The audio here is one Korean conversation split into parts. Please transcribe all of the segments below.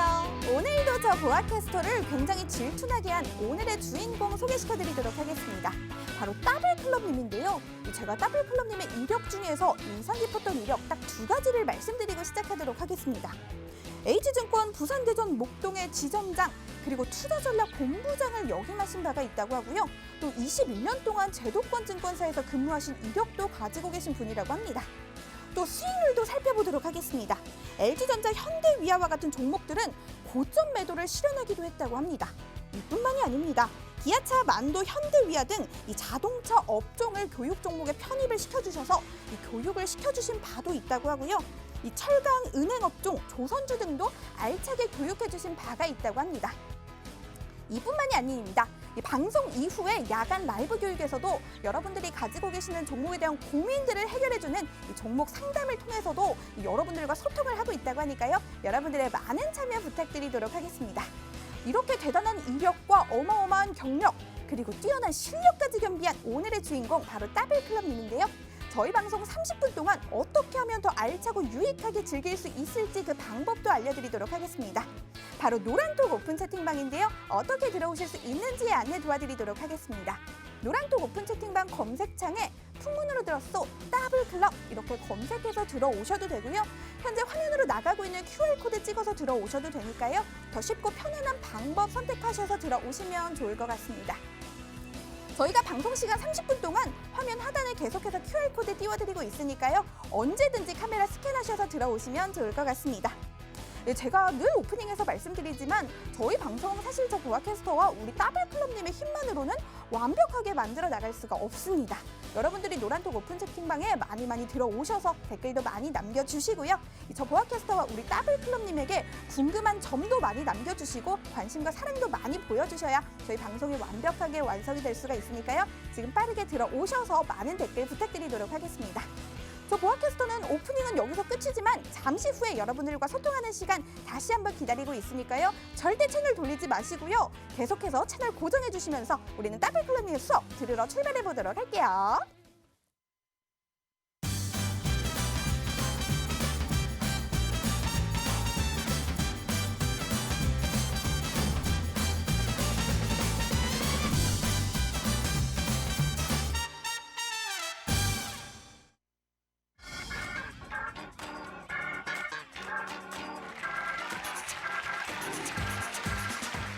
안녕하세요. 오늘도 저 보아캐스터를 굉장히 질투나게 한 오늘의 주인공 소개시켜드리도록 하겠습니다. 바로 따블클럽님인데요. 제가 따블클럽님의 이력 중에서 인상 깊었던 이력 딱 두 가지를 말씀드리고 시작하도록 하겠습니다. H증권 부산대전 목동의 지점장 그리고 투자전략본부장을 역임하신 바가 있다고 하고요. 또 21년 동안 제도권증권사에서 근무하신 이력도 가지고 계신 분이라고 합니다. 또 수익률도 살펴보도록 하겠습니다. LG전자, 현대위아와 같은 종목들은 고점 매도를 실현하기도 했다고 합니다. 이뿐만이 아닙니다. 기아차, 만도, 현대위아 등 이 자동차 업종을 교육 종목에 편입을 시켜주셔서 이 교육을 시켜주신 바도 있다고 하고요. 이 철강, 은행 업종, 조선주 등도 알차게 교육해주신 바가 있다고 합니다. 이뿐만이 아닙니다. 이 방송 이후에 야간 라이브 교육에서도 여러분들이 가지고 계시는 종목에 대한 고민들을 해결해주는 이 종목 상담을 통해서도 여러분들과 소통을 하고 있다고 하니까요. 여러분들의 많은 참여 부탁드리도록 하겠습니다. 이렇게 대단한 이력과 어마어마한 경력 그리고 뛰어난 실력까지 겸비한 오늘의 주인공 바로 따블클럽님인데요. 저희 방송 30분 동안 어떻게 하면 더 알차고 유익하게 즐길 수 있을지 그 방법도 알려드리도록 하겠습니다. 바로 노란톡 오픈 채팅방인데요. 어떻게 들어오실 수 있는지에 안내 도와드리도록 하겠습니다. 노란톡 오픈 채팅방 검색창에 풍문으로 들었어 따블클럽 이렇게 검색해서 들어오셔도 되고요. 현재 화면으로 나가고 있는 QR코드 찍어서 들어오셔도 되니까요. 더 쉽고 편안한 방법 선택하셔서 들어오시면 좋을 것 같습니다. 저희가 방송 시간 30분 동안 화면 하단에 계속해서 QR코드 띄워드리고 있으니까요. 언제든지 카메라 스캔하셔서 들어오시면 좋을 것 같습니다. 네, 제가 늘 오프닝에서 말씀드리지만 저희 방송 사실 저 보아캐스터와 우리 따블클럽님의 힘만으로는 완벽하게 만들어 나갈 수가 없습니다. 여러분들이 노란톡 오픈 채팅방에 많이 들어오셔서 댓글도 많이 남겨주시고요. 저 보아캐스터와 우리 따블클럽님에게 궁금한 점도 많이 남겨주시고 관심과 사랑도 많이 보여주셔야 저희 방송이 완벽하게 완성이 될 수가 있으니까요. 지금 빠르게 들어오셔서 많은 댓글 부탁드리도록 하겠습니다. 저 보아캐스터는 오프닝은 여기서 끝이지만 잠시 후에 여러분들과 소통하는 시간 다시 한번 기다리고 있으니까요. 절대 채널 돌리지 마시고요. 계속해서 채널 고정해 주시면서 우리는 따블클럽님의 수업 들으러 출발해 보도록 할게요.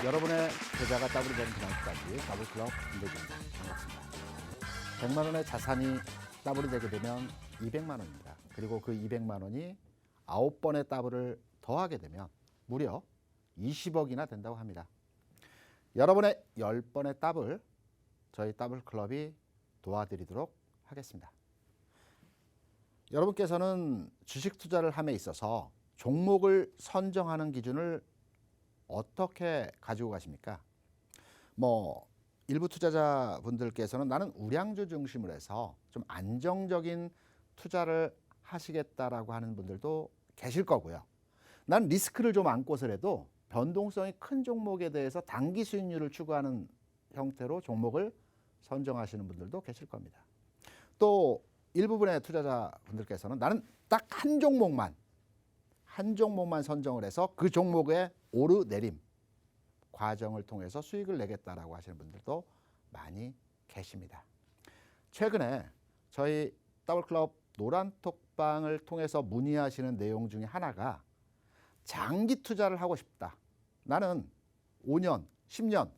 여러분의 계좌가 더블이 되는 그날까지 더블클럽 김대중입니다. 반갑습니다. 100만 원의 자산이 더블이 되게 되면 200만 원입니다. 그리고 그 200만 원이 9번의 더블을 더하게 되면 무려 20억이나 된다고 합니다. 여러분의 10번의 더블, 저희 더블클럽이 도와드리도록 하겠습니다. 여러분께서는 주식 투자를 함에 있어서 종목을 선정하는 기준을 어떻게 가지고 가십니까? 일부 투자자분들께서는 나는 우량주 중심으로 해서 좀 안정적인 투자를 하시겠다라고 하는 분들도 계실 거고요. 난 리스크를 좀 안고서라도 변동성이 큰 종목에 대해서 단기 수익률을 추구하는 형태로 종목을 선정하시는 분들도 계실 겁니다. 또 일부분의 투자자분들께서는 나는 딱 한 종목만 선정을 해서 그 종목의 오르내림 과정을 통해서 수익을 내겠다라고 하시는 분들도 많이 계십니다. 최근에 저희 더블클럽 노란톡방을 통해서 문의하시는 내용 중에 하나가 장기 투자를 하고 싶다. 나는 5년, 10년,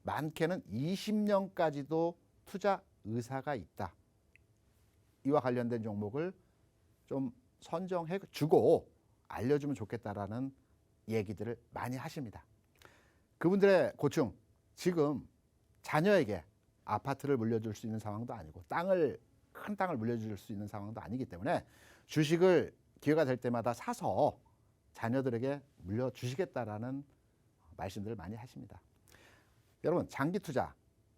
많게는 20년까지도 투자 의사가 있다. 이와 관련된 종목을 좀 선정해 주고 알려주면 좋겠다라는 얘기들을 많이 하십니다. 그분들의 고충, 지금 자녀에게 아파트를 물려줄 수 있는 상황도 아니고 큰 땅을 물려줄 수 있는 상황도 아니기 때문에 주식을 기회가 될 때마다 사서 자녀들에게 물려주시겠다라는 말씀들을 많이 하십니다. 여러분, 장기 투자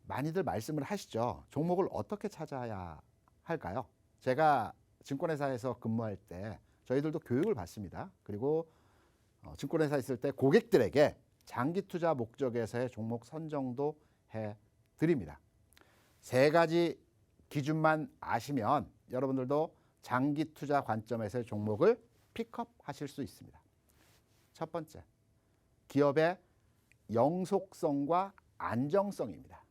많이들 말씀을 하시죠. 종목을 어떻게 찾아야 할까요? 제가 증권회사에서 근무할 때 저희들도 교육을 받습니다. 그리고 증권회사 있을 때 고객들에게 장기 투자 목적에서의 종목 선정도 해드립니다. 3가지 기준만 아시면 여러분들도 장기 투자 관점에서의 종목을 픽업하실 수 있습니다. 첫 번째, 기업의 영속성과 안정성입니다.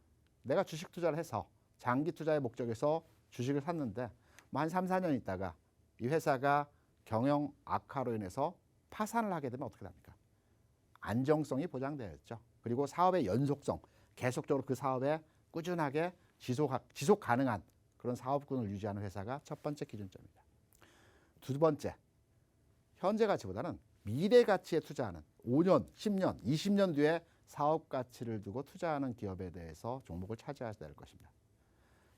내가 주식 투자를 해서 장기 투자의 목적에서 주식을 샀는데 뭐 한 3, 4년 있다가 이 회사가 경영 악화로 인해서 파산을 하게 되면 어떻게 됩니까? 안정성이 보장되어 있죠. 그리고 사업의 연속성, 계속적으로 그 사업에 꾸준하게 지속 가능한 그런 사업군을 유지하는 회사가 첫 번째 기준점입니다. 두 번째, 현재 가치보다는 미래 가치에 투자하는 5년, 10년, 20년 뒤에 사업 가치를 두고 투자하는 기업에 대해서 종목을 차지해야 될 것입니다.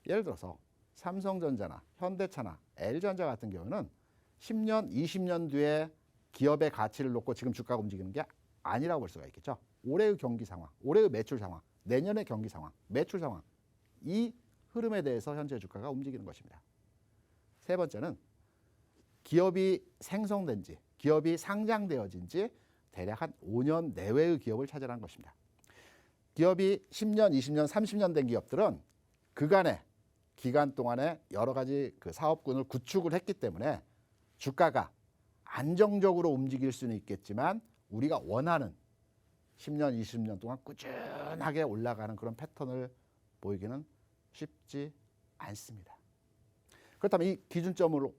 예를 들어서 삼성전자나 현대차나 LG전자 같은 경우는 10년, 20년 뒤에 기업의 가치를 놓고 지금 주가가 움직이는 게 아니라고 볼 수가 있겠죠. 올해의 경기 상황, 올해의 매출 상황, 내년의 경기 상황, 매출 상황, 이 흐름에 대해서 현재 주가가 움직이는 것입니다. 세 번째는 기업이 생성된 지, 기업이 상장되어진 지 대략 한 5년 내외의 기업을 찾으라는 것입니다. 기업이 10년, 20년, 30년 된 기업들은 그간의 기간 동안에 여러 가지 그 사업군을 구축을 했기 때문에 주가가 안정적으로 움직일 수는 있겠지만 우리가 원하는 10년, 20년 동안 꾸준하게 올라가는 그런 패턴을 보이기는 쉽지 않습니다. 그렇다면 이 기준점으로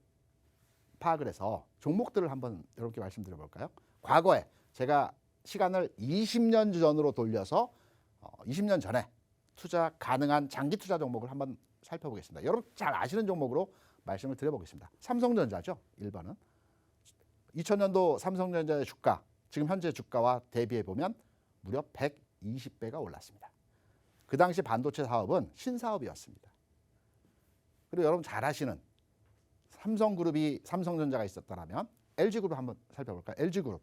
파악을 해서 종목들을 한번 여러분께 말씀드려 볼까요? 과거에 제가 시간을 20년 전으로 돌려서 20년 전에 투자 가능한 장기 투자 종목을 한번 살펴보겠습니다. 여러분 잘 아시는 종목으로 말씀을 드려보겠습니다. 삼성전자죠. 1번은 2000년도 삼성전자의 주가, 지금 현재 주가와 대비해 보면 무려 120배가 올랐습니다. 그 당시 반도체 사업은 신사업이었습니다. 그리고 여러분 잘 아시는 삼성그룹이 삼성전자가 있었다면 LG그룹 한번 살펴볼까요? LG그룹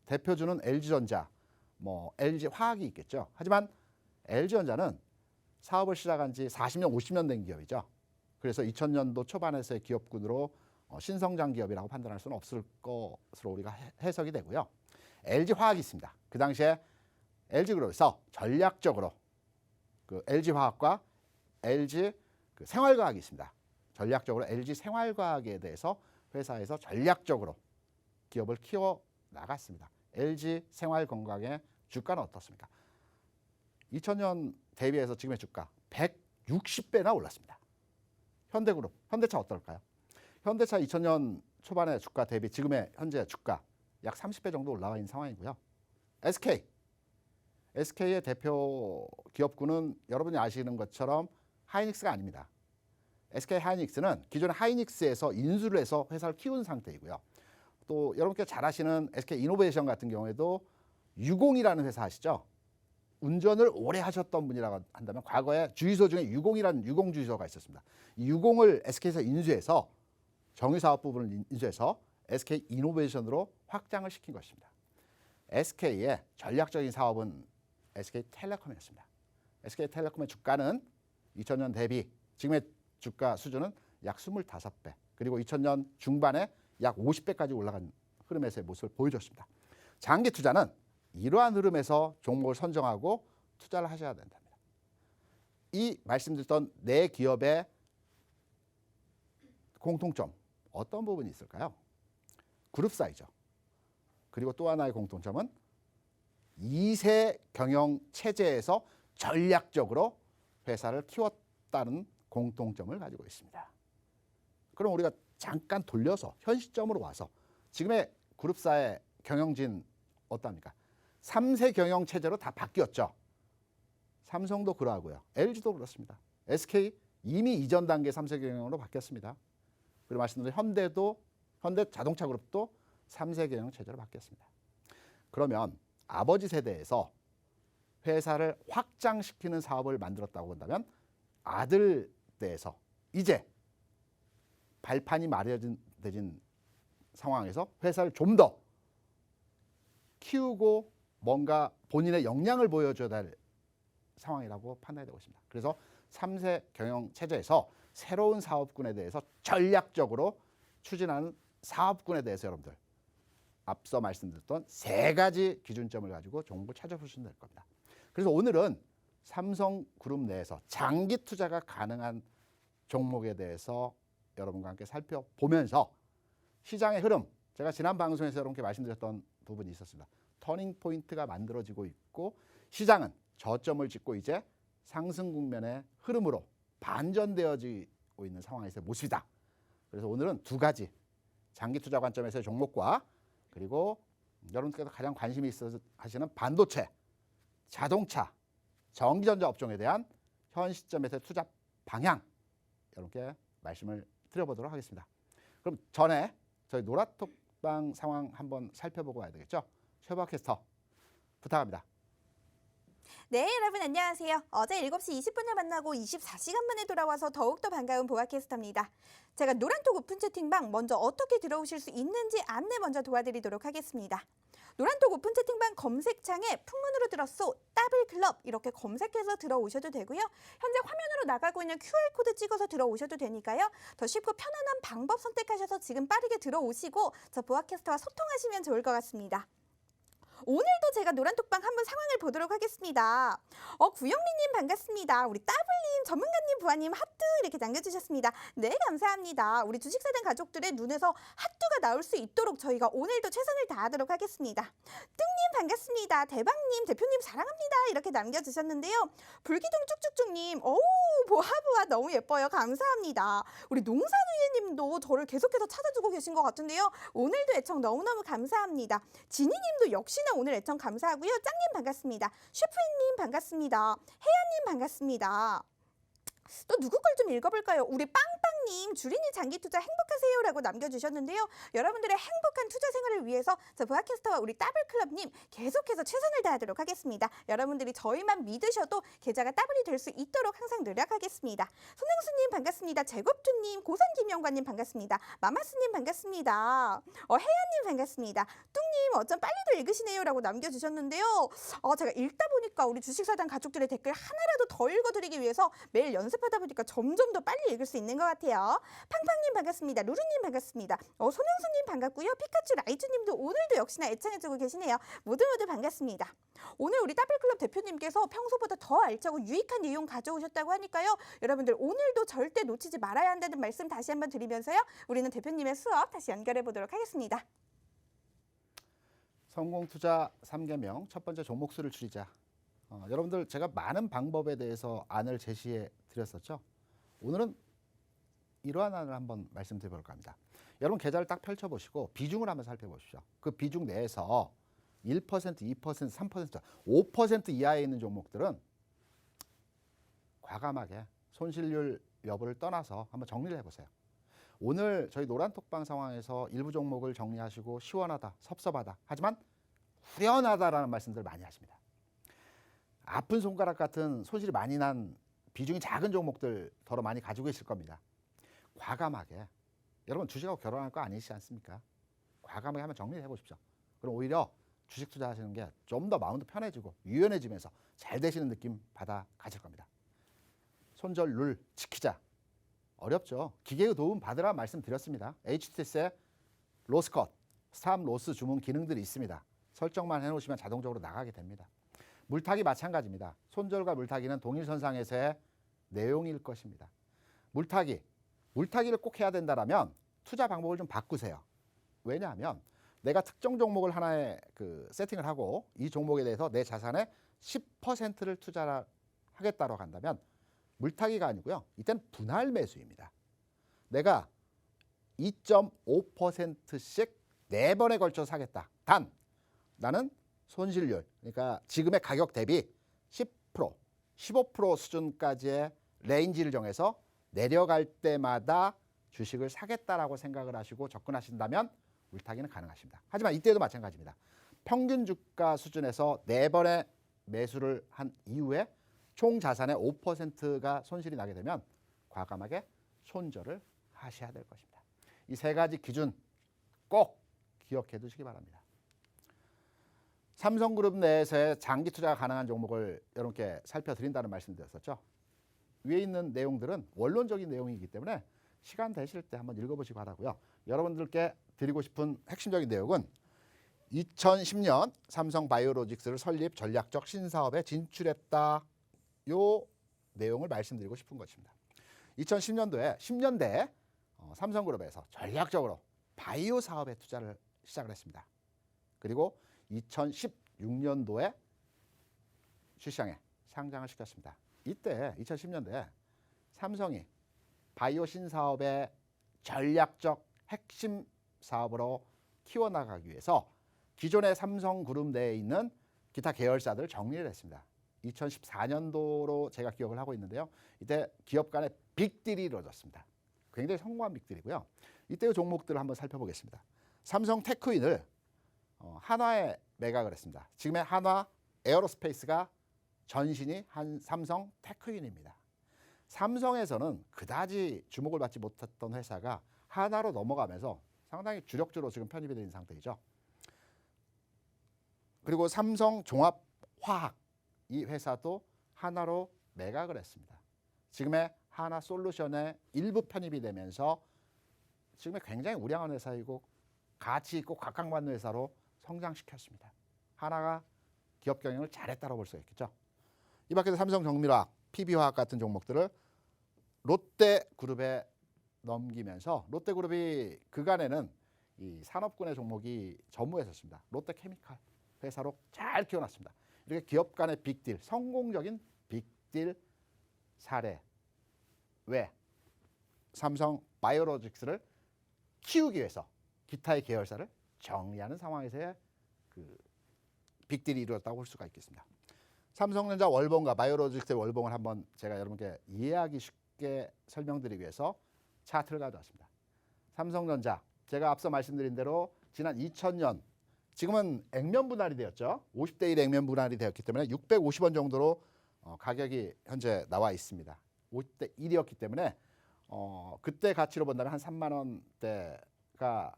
대표주는 LG전자, 뭐 LG화학이 있겠죠. 하지만 LG전자는 사업을 시작한 지 40년, 50년 된 기업이죠. 그래서 2000년도 초반에서의 기업군으로 신성장 기업이라고 판단할 수는 없을 것으로 우리가 해석이 되고요. LG화학이 있습니다. 그 당시에 LG그룹에서 전략적으로 그 LG화학과 LG 그 생활과학이 있습니다. 전략적으로 LG 생활과학에 대해서 회사에서 전략적으로 기업을 키워 나갔습니다. LG 생활건강의 주가는 어떻습니까? 2000년 대비해서 지금의 주가 160배나 올랐습니다. 현대그룹, 현대차 어떨까요? 현대차 2000년 초반의 주가 대비 지금의 현재 주가 약 30배 정도 올라와 있는 상황이고요. SK의 대표 기업군은 여러분이 아시는 것처럼 하이닉스가 아닙니다. SK 하이닉스는 기존의 하이닉스에서 인수를 해서 회사를 키운 상태이고요. 또 여러분께 잘 아시는 SK 이노베이션 같은 경우에도 유공이라는 회사 아시죠? 운전을 오래 하셨던 분이라고 한다면 과거에 주유소 중에 유공이라는 유공 주유소가 있었습니다. 이 유공을 SK에서 인수해서 정유사업 부분을 인수해서 SK 이노베이션으로 확장을 시킨 것입니다. SK의 전략적인 사업은 SK텔레콤이었습니다. SK텔레콤의 주가는 2000년 대비 지금의 주가 수준은 약 25배, 그리고 2000년 중반에 약 50배까지 올라간 흐름에서의 모습을 보여줬습니다. 장기 투자는 이러한 흐름에서 종목을 선정하고 투자를 하셔야 된답니다. 이 말씀드렸던 네 기업의 공통점 어떤 부분이 있을까요? 그룹사이죠. 그리고 또 하나의 공통점은 2세 경영 체제에서 전략적으로 회사를 키웠다는 공통점을 가지고 있습니다. 그럼 우리가 잠깐 돌려서 현 시점으로 와서 지금의 그룹사의 경영진 어떠합니까? 3세 경영 체제로 다 바뀌었죠. 삼성도 그러하고요. LG도 그렇습니다. SK 이미 이전 단계 3세 경영으로 바뀌었습니다. 그리고 말씀드린 현대자동차그룹도 3세 경영 체제로 바뀌었습니다. 그러면 아버지 세대에서 회사를 확장시키는 사업을 만들었다고 본다면 아들 때에서 이제 발판이 마련된 상황에서 회사를 좀 더 키우고 뭔가 본인의 역량을 보여줘야 될 상황이라고 판단이 되고 있습니다. 그래서 3세 경영 체제에서 새로운 사업군에 대해서 전략적으로 추진하는 사업군에 대해서 여러분들 앞서 말씀드렸던 세 가지 기준점을 가지고 종목을 찾아보시면 될 겁니다. 그래서 오늘은 삼성그룹 내에서 장기 투자가 가능한 종목에 대해서 여러분과 함께 살펴보면서 시장의 흐름, 제가 지난 방송에서 여러분께 말씀드렸던 부분이 있었습니다. 터닝 포인트가 만들어지고 있고 시장은 저점을 찍고 이제 상승 국면의 흐름으로 반전되어지고 있는 상황에서의 모습이다. 그래서 오늘은 두 가지 장기 투자 관점에서의 종목과 그리고 여러분께서 가장 관심이 있어 하시는 반도체, 자동차, 전기전자 업종에 대한 현 시점에서의 투자 방향 여러분께 말씀을 드려보도록 하겠습니다. 그럼 전에 저희 노라톡방 상황 한번 살펴보고 와야 되겠죠? 최보아 캐스터 부탁합니다. 네, 여러분 안녕하세요. 어제 7시 20분에 만나고 24시간 만에 돌아와서 더욱더 반가운 보아캐스터입니다. 제가 노란톡 오픈 채팅방 먼저 어떻게 들어오실 수 있는지 안내 먼저 도와드리도록 하겠습니다. 노란톡 오픈 채팅방 검색창에 풍문으로 들었소 더블클럽 이렇게 검색해서 들어오셔도 되고요. 현재 화면으로 나가고 있는 QR코드 찍어서 들어오셔도 되니까요. 더 쉽고 편안한 방법 선택하셔서 지금 빠르게 들어오시고 저 보아캐스터와 소통하시면 좋을 것 같습니다. 오늘도 제가 노란톡방 한번 상황을 보도록 하겠습니다. 구영리님 반갑습니다. 우리 따블님, 전문가님, 부하님 하트 이렇게 남겨주셨습니다. 네, 감사합니다. 우리 주식사단 가족들의 눈에서 하트가 나올 수 있도록 저희가 오늘도 최선을 다하도록 하겠습니다. 뚱님 반갑습니다. 대박님, 대표님 사랑합니다. 이렇게 남겨주셨는데요. 불기둥 쭉쭉쭉님, 보아보아 너무 예뻐요. 감사합니다. 우리 농사누이님도 저를 계속해서 찾아주고 계신 것 같은데요. 오늘도 애청 너무너무 감사합니다. 지니님도 역시나 오늘 애청 감사하고요. 짱님 반갑습니다. 슈프님 반갑습니다. 혜연님 반갑습니다. 또 누구 걸 좀 읽어볼까요? 우리 빵빵님 주린이 장기 투자 행복하세요라고 남겨주셨는데요. 여러분들의 행복한 투자 생활을 위해서 저 보아캐스터와 우리 따블클럽님 계속해서 최선을 다하도록 하겠습니다. 여러분들이 저희만 믿으셔도 계좌가 따블이 될 수 있도록 항상 노력하겠습니다. 손흥수님 반갑습니다. 제곱투님, 고산김영관님 반갑습니다. 마마스님 반갑습니다. 혜연님 반갑습니다. 뚱님 어쩜 빨리도 읽으시네요라고 남겨주셨는데요. 제가 읽다 보니까 우리 주식사단 가족들의 댓글 하나라도 더 읽어드리기 위해서 매일 연습하다 보니까 점점 더 빨리 읽을 수 있는 것 같아요. 팡팡님 반갑습니다. 루루님 반갑습니다. 손영수님 반갑고요. 피카츄 라이즈님도 오늘도 역시나 애청해주고 계시네요. 모두 반갑습니다. 오늘 우리 따블클럽 대표님께서 평소보다 더 알차고 유익한 내용 가져오셨다고 하니까요. 여러분들 오늘도 절대 놓치지 말아야 한다는 말씀 다시 한번 드리면서요. 우리는 대표님의 수업 다시 연결해 보도록 하겠습니다. 성공투자 3계명 첫 번째 종목수를 줄이자. 여러분들 제가 많은 방법에 대해서 안을 제시해 드렸었죠. 오늘은 이러한 안을 한번 말씀드려볼까 합니다. 여러분 계좌를 딱 펼쳐보시고 비중을 한번 살펴보십시오. 그 비중 내에서 1%, 2%, 3%, 5% 이하에 있는 종목들은 과감하게 손실률 여부를 떠나서 한번 정리를 해보세요. 오늘 저희 노란톡방 상황에서 일부 종목을 정리하시고 시원하다, 섭섭하다, 하지만 후련하다라는 말씀들 많이 하십니다. 아픈 손가락 같은 손실이 많이 난 비중이 작은 종목들 더러 많이 가지고 계실 겁니다. 과감하게 여러분 주식하고 결혼할 거 아니시지 않습니까? 과감하게 한번 정리를 해보십시오. 그럼 오히려 주식 투자하시는 게 좀 더 마음도 편해지고 유연해지면서 잘 되시는 느낌 받아 가실 겁니다. 손절 룰 지키자. 어렵죠. 기계의 도움 받으라 말씀드렸습니다. HTS의 로스컷, 스탑 로스 주문 기능들이 있습니다. 설정만 해놓으시면 자동적으로 나가게 됩니다. 물타기 마찬가지입니다. 손절과 물타기는 동일선상에서의 내용일 것입니다. 물타기를 꼭 해야 된다라면 투자 방법을 좀 바꾸세요. 왜냐하면 내가 특정 종목을 하나에 세팅을 하고 이 종목에 대해서 내 자산의 10%를 투자하겠다고 한다면 물타기가 아니고요. 이때는 분할 매수입니다. 내가 2.5%씩 4번에 걸쳐 사겠다. 단 나는 손실률, 그러니까 지금의 가격 대비 10%, 15% 수준까지의 레인지를 정해서 내려갈 때마다 주식을 사겠다라고 생각을 하시고 접근하신다면 물타기는 가능하십니다. 하지만 이때도 마찬가지입니다. 평균 주가 수준에서 4번의 매수를 한 이후에 총 자산의 5%가 손실이 나게 되면 과감하게 손절을 하셔야 될 것입니다. 이 세 가지 기준 꼭 기억해 두시기 바랍니다. 삼성그룹 내에서의 장기 투자가 가능한 종목을 여러분께 살펴드린다는 말씀드렸었죠. 위에 있는 내용들은 원론적인 내용이기 때문에 시간 되실 때 한번 읽어보시기 바라고요. 여러분들께 드리고 싶은 핵심적인 내용은 2010년 삼성바이오로직스를 설립 전략적 신사업에 진출했다. 요 내용을 말씀드리고 싶은 것입니다. 2010년도에 10년대에 삼성그룹에서 전략적으로 바이오 사업에 투자를 시작을 했습니다. 그리고 2016년도에 시장에 상장을 시켰습니다. 이때 2010년대에 삼성이 바이오 신사업의 전략적 핵심 사업으로 키워나가기 위해서 기존의 삼성그룹 내에 있는 기타 계열사들을 정리를 했습니다. 2014년도로 제가 기억을 하고 있는데요. 이때 기업 간의 빅딜이 이루어졌습니다. 굉장히 성공한 빅딜이고요. 이때의 종목들을 한번 살펴보겠습니다. 삼성 테크윈을 한화에 매각을 했습니다. 지금의 한화 에어로스페이스가 전신이 삼성 테크윈입니다. 삼성에서는 그다지 주목을 받지 못했던 회사가 한화로 넘어가면서 상당히 주력주로 지금 편입이 된 상태이죠. 그리고 삼성 종합화학 이 회사도 한화로 매각을 했습니다. 지금의 한화 솔루션에 일부 편입이 되면서 지금의 굉장히 우량한 회사이고 가치 있고 각광받는 회사로 성장시켰습니다. 한화가 기업 경영을 잘했다고 볼 수 있겠죠. 이 밖에도 삼성정밀화학, PB화학 같은 종목들을 롯데그룹에 넘기면서 롯데그룹이 그간에는 이 산업군의 종목이 전무했었습니다. 롯데케미칼 회사로 잘 키워놨습니다. 이렇게 기업 간의 빅딜, 성공적인 빅딜 사례 외 삼성 바이오로직스를 키우기 위해서 기타의 계열사를 정리하는 상황에서의 그 빅딜이 이루어졌다고 볼 수가 있겠습니다. 삼성전자 월봉과 바이오로직스의 월봉을 한번 제가 여러분께 이해하기 쉽게 설명드리기 위해서 차트를 가져왔습니다. 삼성전자 제가 앞서 말씀드린 대로 지난 2000년 지금은 액면 분할이 되었죠. 50대 1 액면 분할이 되었기 때문에 650원 정도로 가격이 현재 나와 있습니다. 50대 1이었기 때문에 그때 가치로 본다면 한 3만 원대가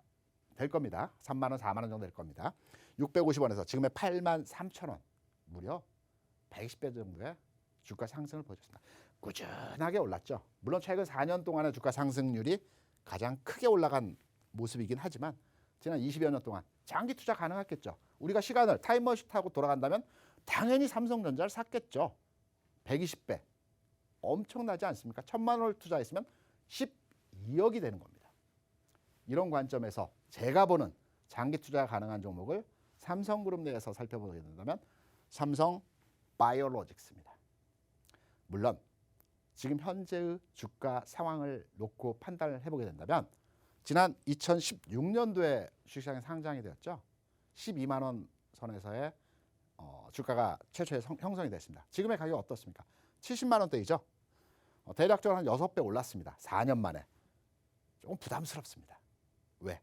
될 겁니다. 3만 원, 4만 원 정도 될 겁니다. 650원에서 지금의 8만 3천 원, 무려 120배 정도의 주가 상승을 보여줬습니다. 꾸준하게 올랐죠. 물론 최근 4년 동안의 주가 상승률이 가장 크게 올라간 모습이긴 하지만 지난 20여 년 동안 장기 투자 가능했겠죠. 우리가 시간을 타임머신 타고 돌아간다면 당연히 삼성전자를 샀겠죠. 120배. 엄청나지 않습니까? 1,000만 원을 투자했으면 12억이 되는 겁니다. 이런 관점에서 제가 보는 장기 투자 가능한 종목을 삼성그룹 내에서 살펴보게 된다면 삼성 바이오로직스입니다. 물론 지금 현재의 주가 상황을 놓고 판단을 해보게 된다면 지난 2016년도에 주식시장에 상장이 되었죠. 12만 원 선에서의 주가가 최초에 형성이 됐습니다. 지금의 가격이 어떻습니까? 70만 원대이죠. 대략적으로 한 6배 올랐습니다. 4년 만에. 조금 부담스럽습니다. 왜?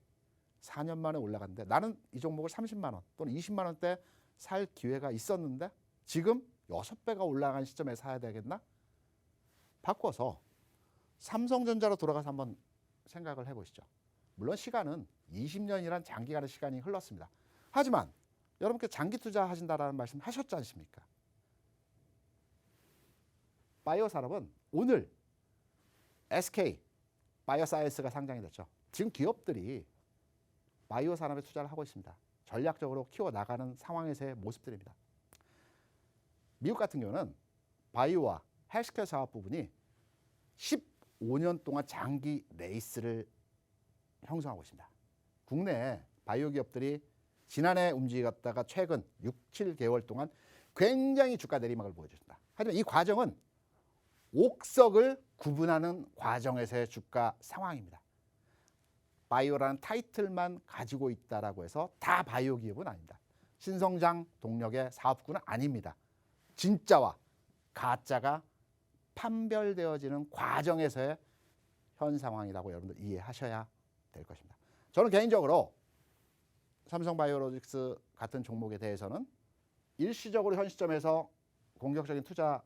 4년 만에 올라갔는데 나는 이 종목을 30만 원 또는 20만 원대 살 기회가 있었는데 지금 6배가 올라간 시점에 사야 되겠나? 바꿔서 삼성전자로 돌아가서 한번 생각을 해보시죠. 물론 시간은 20년이란 장기간의 시간이 흘렀습니다. 하지만 여러분께 장기 투자하신다라는 말씀 하셨지 않습니까? 바이오 산업은 오늘 SK 바이오사이언스가 상장이 됐죠. 지금 기업들이 바이오 산업에 투자를 하고 있습니다. 전략적으로 키워나가는 상황에서의 모습들입니다. 미국 같은 경우는 바이오와 헬스케어 사업 부분이 15년 동안 장기 레이스를 형성하고 있습니다. 국내 바이오 기업들이 지난해 움직였다가 최근 6, 7개월 동안 굉장히 주가 내리막을 보여줬습니다. 하지만 이 과정은 옥석을 구분하는 과정에서의 주가 상황입니다. 바이오라는 타이틀만 가지고 있다라고 해서 다 바이오 기업은 아닙니다. 신성장 동력의 사업군은 아닙니다. 진짜와 가짜가 판별되어지는 과정에서의 현 상황이라고 여러분들 이해하셔야 될 것입니다. 저는 개인적으로 삼성바이오로직스 같은 종목에 대해서는 일시적으로 현 시점에서 공격적인 투자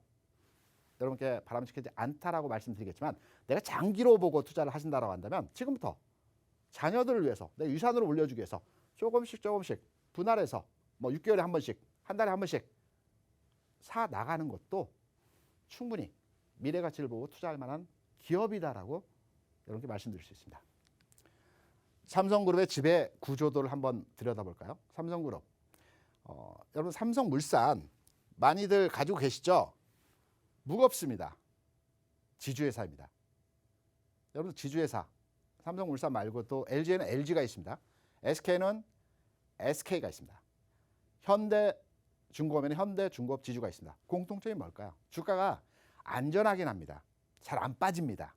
여러분께 바람직하지 않다라고 말씀드리겠지만 내가 장기로 보고 투자를 하신다고 한다면 지금부터 자녀들을 위해서 내 유산으로 올려주기 위해서 조금씩 분할해서 뭐 6개월에 한 번씩 한 달에 한 번씩 사 나가는 것도 충분히 미래 가치를 보고 투자할 만한 기업이다라고 여러분께 말씀드릴 수 있습니다. 삼성그룹의 지배 구조도를 한번 들여다볼까요? 삼성그룹. 여러분 삼성물산 많이들 가지고 계시죠? 무겁습니다. 지주회사입니다. 여러분 지주회사 삼성물산 말고 또 LG에는 LG가 있습니다. SK는 SK가 있습니다. 현대 중공업에는 현대 중공업 지주가 있습니다. 공통점이 뭘까요? 주가가 안전하긴 합니다. 잘 안 빠집니다.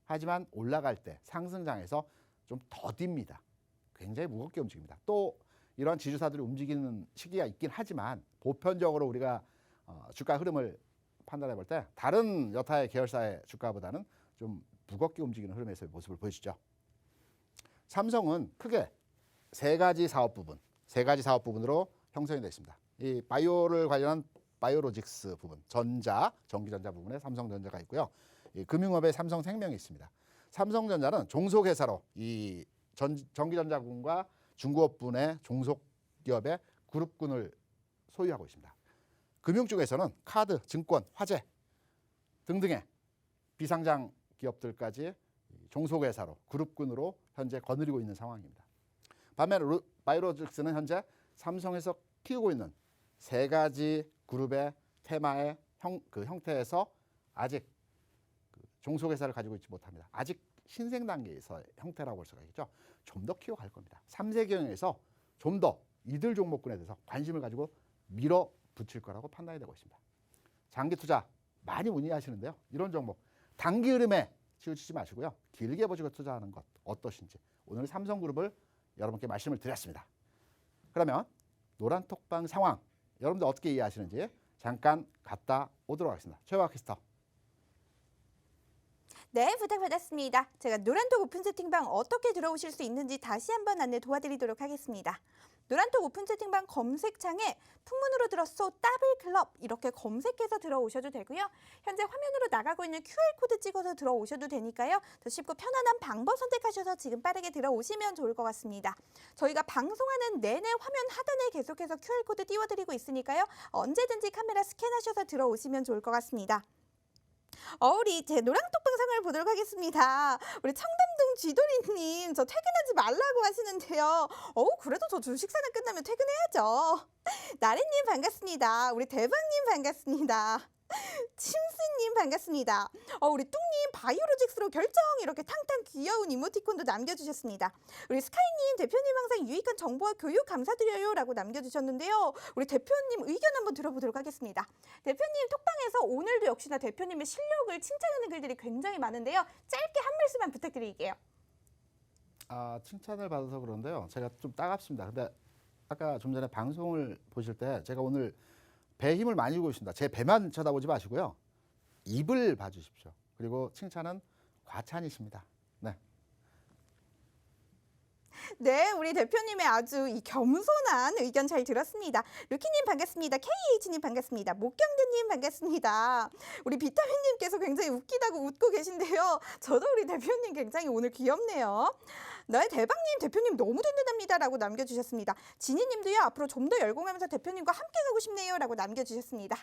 하지만 올라갈 때 상승장에서 좀 더딥니다. 굉장히 무겁게 움직입니다. 또 이런 지주사들이 움직이는 시기가 있긴 하지만 보편적으로 우리가 주가 흐름을 판단해 볼 때 다른 여타의 계열사의 주가보다는 좀 무겁게 움직이는 흐름에서의 모습을 보여주죠. 삼성은 크게 세 가지 사업 부분으로 형성이 되어 있습니다. 이 바이오를 관련한 바이오로직스 부분, 전기전자 부분에 삼성전자가 있고요. 이 금융업에 삼성생명이 있습니다. 삼성전자는 종속회사로 이 전기전자 부분과 중공업분의 종속기업의 그룹군을 소유하고 있습니다. 금융 쪽에서는 카드, 증권, 화재 등등의 비상장 기업들까지 종속회사로 그룹군으로 현재 거느리고 있는 상황입니다. 반면에 바이오로직스는 현재 삼성에서 키우고 있는 세 가지 그룹의 테마의 형태에서 아직 종속회사를 가지고 있지 못합니다. 아직 신생 단계에서의 형태라고 볼 수가 있겠죠. 좀 더 키워갈 겁니다. 3세 경영에서 좀 더 이들 종목군에 대해서 관심을 가지고 밀어붙일 거라고 판단이 되고 있습니다. 장기 투자 많이 문의하시는데요. 이런 종목 단기 흐름에 치우치지 마시고요. 길게 보시고 투자하는 것 어떠신지 오늘 삼성그룹을 여러분께 말씀을 드렸습니다. 그러면 노란톡방 상황 여러분들 어떻게 이해하시는지 잠깐 갔다 오도록 하겠습니다. 최화 캐스터. 네, 부탁받았습니다. 제가 노란톡 오픈 채팅방 어떻게 들어오실 수 있는지 다시 한번 안내 도와드리도록 하겠습니다. 노란톡 오픈 채팅방 검색창에 풍문으로 들었어 더블클럽 이렇게 검색해서 들어오셔도 되고요. 현재 화면으로 나가고 있는 QR코드 찍어서 들어오셔도 되니까요. 더 쉽고 편안한 방법 선택하셔서 지금 빠르게 들어오시면 좋을 것 같습니다. 저희가 방송하는 내내 화면 하단에 계속해서 QR코드 띄워드리고 있으니까요. 언제든지 카메라 스캔하셔서 들어오시면 좋을 것 같습니다. 우리 제 노란톡방상을 보도록 하겠습니다. 우리 청담동 쥐돌이님 저 퇴근하지 말라고 하시는데요. 그래도 저 주식사는 끝나면 퇴근해야죠. 나래님 반갑습니다. 우리 대박님 반갑습니다. 침스님 반갑습니다. 우리 뚱님 바이오로직스로 결정 이렇게 탕탕 귀여운 이모티콘도 남겨주셨습니다. 우리 스카이님 대표님 항상 유익한 정보와 교육 감사드려요 라고 남겨주셨는데요. 우리 대표님 의견 한번 들어보도록 하겠습니다. 대표님 톡방에서 오늘도 역시나 대표님의 실력을 칭찬하는 글들이 굉장히 많은데요. 짧게 한 말씀만 부탁드릴게요. 칭찬을 받아서 그런데요. 제가 좀 따갑습니다. 근데 아까 좀 전에 방송을 보실 때 제가 오늘 배에 힘을 많이 주고 있습니다. 제 배만 쳐다보지 마시고요. 입을 봐주십시오. 그리고 칭찬은 과찬이십니다. 네. 네, 우리 대표님의 아주 이 겸손한 의견 잘 들었습니다. 루키님 반갑습니다. KH님 반갑습니다. 목경대님 반갑습니다. 우리 비타민님께서 굉장히 웃기다고 웃고 계신데요. 저도 우리 대표님 굉장히 오늘 귀엽네요. 네, 대박님 대표님 너무 든든합니다 라고 남겨주셨습니다. 지니님도요 앞으로 좀 더 열공하면서 대표님과 함께 가고 싶네요 라고 남겨주셨습니다.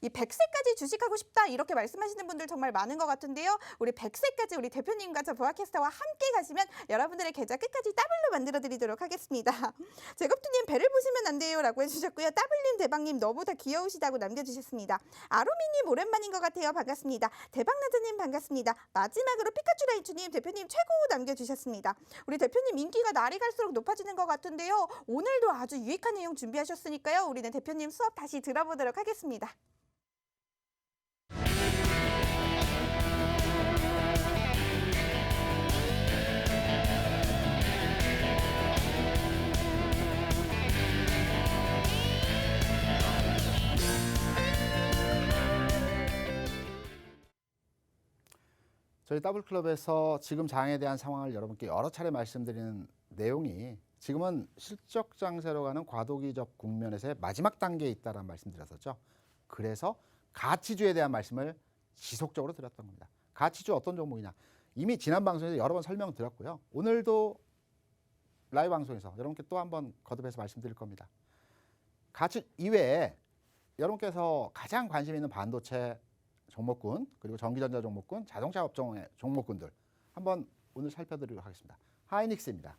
이 100세까지 주식하고 싶다 이렇게 말씀하시는 분들 정말 많은 것 같은데요. 우리 100세까지 우리 대표님과 저 보아캐스터와 함께 가시면 여러분들의 계좌 끝까지 더블로 만들어 드리도록 하겠습니다. 제곱두님 배를 보시면 안 돼요 라고 해주셨고요. 더블님 대박님 너무 다 귀여우시다고 남겨주셨습니다. 아로미님 오랜만인 것 같아요. 반갑습니다. 대박나드님 반갑습니다. 마지막으로 피카츄 라이츠님 대표님 최고 남겨주셨습니다. 우리 대표님 인기가 날이 갈수록 높아지는 것 같은데요. 오늘도 아주 유익한 내용 준비하셨으니까요. 우리는 대표님 수업 다시 들어보도록 하겠습니다. 저희 더블클럽에서 지금 장에 대한 상황을 여러분께 여러 차례 말씀드리는 내용이 지금은 실적 장세로 가는 과도기적 국면에서의 마지막 단계에 있다는 말씀드렸었죠. 그래서 가치주에 대한 말씀을 지속적으로 드렸던 겁니다. 가치주 어떤 종목이냐. 이미 지난 방송에서 여러 번 설명드렸고요. 오늘도 라이브 방송에서 여러분께 또 한 번 거듭해서 말씀드릴 겁니다. 가치 이외에 여러분께서 가장 관심 있는 반도체 종목군 그리고 전기전자 종목군, 자동차 업종의 종목군들 한번 오늘 살펴드리도록 하겠습니다. 하이닉스입니다.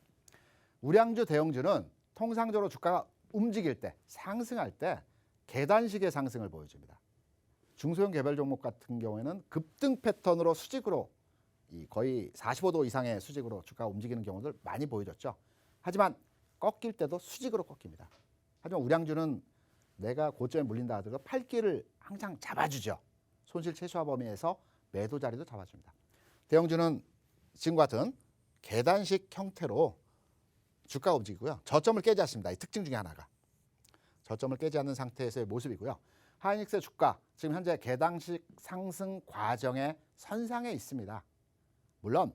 우량주, 대형주는 통상적으로 주가가 움직일 때, 상승할 때 계단식의 상승을 보여줍니다. 중소형 개별 종목 같은 경우에는 급등 패턴으로 수직으로 거의 45도 이상의 수직으로 주가가 움직이는 경우들 많이 보여줬죠. 하지만 꺾일 때도 수직으로 꺾입니다. 하지만 우량주는 내가 고점에 물린다 하더라도 팔기를 항상 잡아주죠. 손실 최소화 범위에서 매도 자리도 잡아줍니다. 대형주는 지금과 같은 계단식 형태로 주가가 움직이고요. 저점을 깨지 않습니다. 이 특징 중에 하나가. 저점을 깨지 않는 상태에서의 모습이고요. 하이닉스의 주가 지금 현재 계단식 상승 과정의 선상에 있습니다. 물론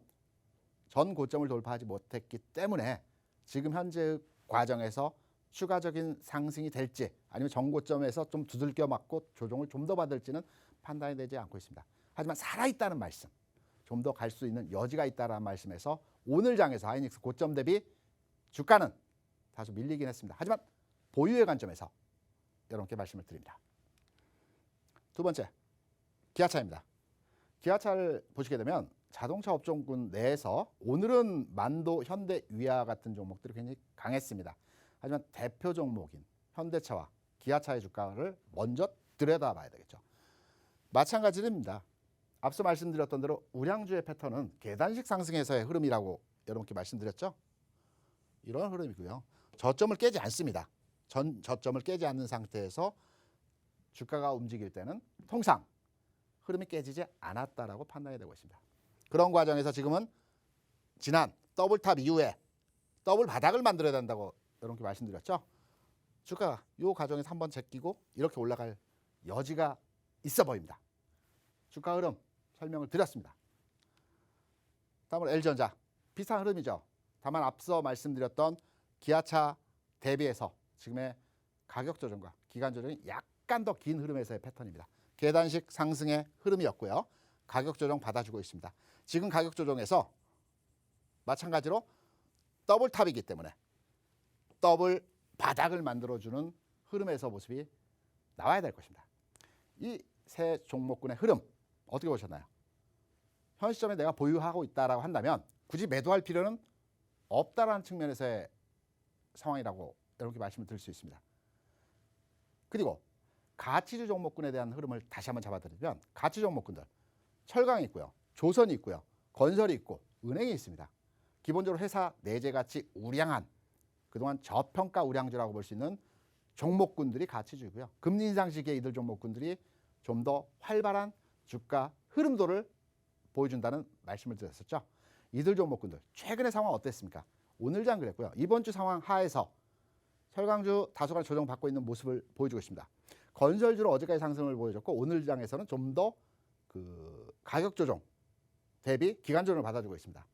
전 고점을 돌파하지 못했기 때문에 지금 현재의 과정에서 추가적인 상승이 될지 아니면 전 고점에서 좀 두들겨 맞고 조정을 좀 더 받을지는 판단이 되지 않고 있습니다. 하지만 살아있다는 말씀, 좀 더 갈 수 있는 여지가 있다는 말씀에서 오늘 장에서 하이닉스 고점 대비 주가는 다소 밀리긴 했습니다. 하지만 보유의 관점에서 여러분께 말씀을 드립니다. 두 번째, 기아차입니다. 기아차를 보시게 되면 자동차 업종군 내에서 오늘은 만도, 현대, 위아 같은 종목들이 굉장히 강했습니다. 하지만 대표 종목인 현대차와 기아차의 주가를 먼저 들여다봐야 되겠죠. 마찬가지입니다. 앞서 말씀드렸던 대로 우량주의 패턴은 계단식 상승에서의 흐름이라고 여러분께 말씀드렸죠. 이런 흐름이고요. 저점을 깨지 않습니다. 저점을 깨지 않는 상태에서 주가가 움직일 때는 통상 흐름이 깨지지 않았다라고 판단이 되고 있습니다. 그런 과정에서 지금은 지난 더블탑 이후에 더블 바닥을 만들어야 된다고 여러분께 말씀드렸죠. 주가가 이 과정에서 한번 제끼고 이렇게 올라갈 여지가 있어 보입니다. 주가 흐름 설명을 드렸습니다. 다음으로 L전자 비슷한 흐름이죠. 다만 앞서 말씀드렸던 기아차 대비해서 지금의 가격 조정과 기간 조정이 약간 더 긴 흐름에서의 패턴입니다. 계단식 상승의 흐름이었고요. 가격 조정 받아주고 있습니다. 지금 가격 조정에서 마찬가지로 더블탑이기 때문에 더블 바닥을 만들어주는 흐름에서 모습이 나와야 될 것입니다. 이 세 종목군의 흐름 어떻게 보셨나요? 현 시점에 내가 보유하고 있다라고 한다면 굳이 매도할 필요는 없다라는 측면에서의 상황이라고 여러분께 말씀을 드릴 수 있습니다. 그리고 가치주 종목군에 대한 흐름을 다시 한번 잡아드리면 가치 종목군들 철강이 있고요. 조선이 있고요. 건설이 있고 은행이 있습니다. 기본적으로 회사 내재가치 우량한 그동안 저평가 우량주라고 볼 수 있는 종목군들이 가치주고요. 금리 인상 시기에 이들 종목군들이 좀 더 활발한 주가 흐름도를 보여준다는 말씀을 드렸었죠. 이들 종목군들 최근의 상황 어땠습니까? 오늘 장 그랬고요. 이번 주 상황 하에서 철강주 다소간 조정받고 있는 모습을 보여주고 있습니다. 건설주로 어제까지 상승을 보여줬고 오늘 장에서는 좀 더 그 가격 조정 대비 기간 조정을 받아주고 있습니다.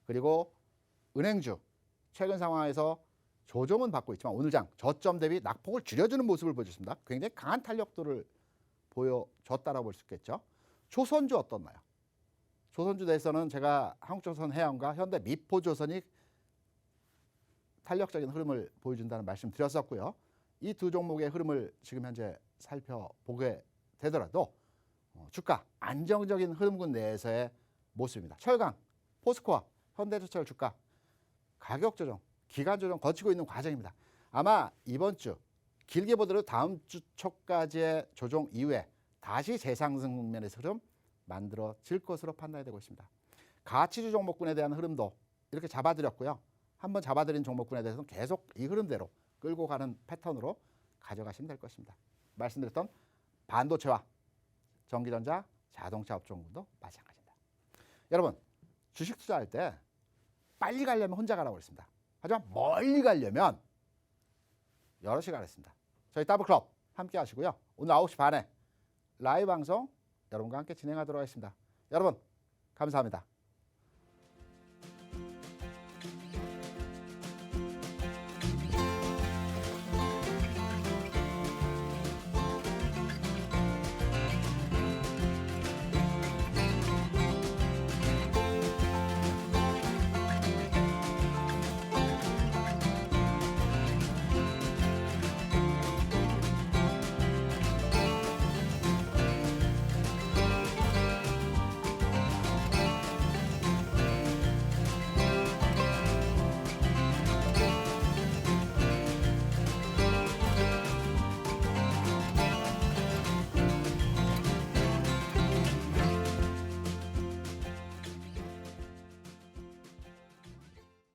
그리고 은행주 최근 상황에서 조정은 받고 있지만 오늘 장 저점 대비 낙폭을 줄여주는 모습을 보여줬습니다. 굉장히 강한 탄력도를 보여줬다라고 볼 수 있겠죠. 조선주 어떻나요? 조선주 내에서는 제가 한국조선해양과 현대 미포조선이 탄력적인 흐름을 보여준다는 말씀 드렸었고요. 이 두 종목의 흐름을 지금 현재 살펴보게 되더라도 주가 안정적인 흐름군 내에서의 모습입니다. 철강, 포스코와 현대제철 주가 가격 조정, 기간 조정 거치고 있는 과정입니다. 아마 이번 주 길게 보더라도 다음 주 초까지의 조정 이후에 다시 재상승 국면에서 흐름 만들어질 것으로 판단이 되고 있습니다. 가치주 종목군에 대한 흐름도 이렇게 잡아드렸고요. 한번 잡아드린 종목군에 대해서는 계속 이 흐름대로 끌고 가는 패턴으로 가져가시면 될 것입니다. 말씀드렸던 반도체와 전기전자, 자동차 업종군도 마찬가지입니다. 여러분 주식 투자할 때 빨리 가려면 혼자 가라고 그랬습니다. 하지만 멀리 가려면 여럿이 가랬습니다. 저희 더블클럽 함께 하시고요. 오늘 9시 반에 라이브 방송 여러분과 함께 진행하도록 하겠습니다. 여러분 감사합니다.